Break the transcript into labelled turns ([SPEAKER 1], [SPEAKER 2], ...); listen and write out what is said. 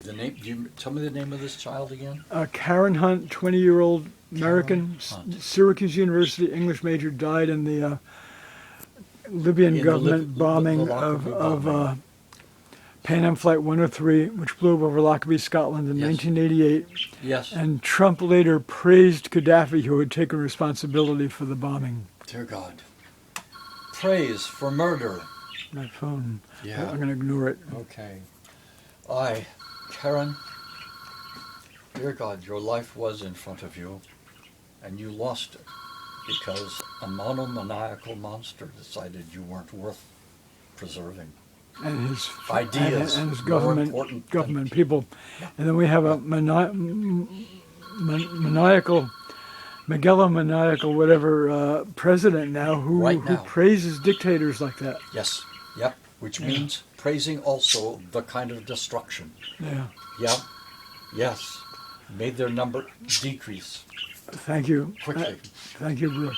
[SPEAKER 1] The name? Do you tell me the name of this child again?
[SPEAKER 2] Karen Hunt, 20-year-old American,
[SPEAKER 1] Karen Hunt.
[SPEAKER 2] Syracuse University English major, died in the Libyan
[SPEAKER 1] In the
[SPEAKER 2] government bombing
[SPEAKER 1] the Lockerbie
[SPEAKER 2] of
[SPEAKER 1] bombing.
[SPEAKER 2] PanAm Flight 103, which blew over Lockerbie, Scotland in
[SPEAKER 1] Yes.
[SPEAKER 2] 1988.
[SPEAKER 1] Yes.
[SPEAKER 2] And Trump later praised Qaddafi, who had taken responsibility for the bombing.
[SPEAKER 1] Dear God. Praise for murder.
[SPEAKER 2] My phone.
[SPEAKER 1] Yeah.
[SPEAKER 2] I'm going to ignore it.
[SPEAKER 1] Okay. Karen, dear God, your life was in front of you, and you lost it because a monomaniacal monster decided you weren't worth preserving.
[SPEAKER 2] And his
[SPEAKER 1] Ideas
[SPEAKER 2] and his
[SPEAKER 1] more important
[SPEAKER 2] government
[SPEAKER 1] than
[SPEAKER 2] people. And then we have a megalomaniacal, whatever, president now who,
[SPEAKER 1] Right
[SPEAKER 2] who
[SPEAKER 1] now.
[SPEAKER 2] praises dictators like that.
[SPEAKER 1] Yes. Yep. Which means praising also the kind of destruction.
[SPEAKER 2] Yeah.
[SPEAKER 1] Yep. Yes. Made their number decrease
[SPEAKER 2] Thank you.
[SPEAKER 1] quickly.
[SPEAKER 2] Thank you, Brooke.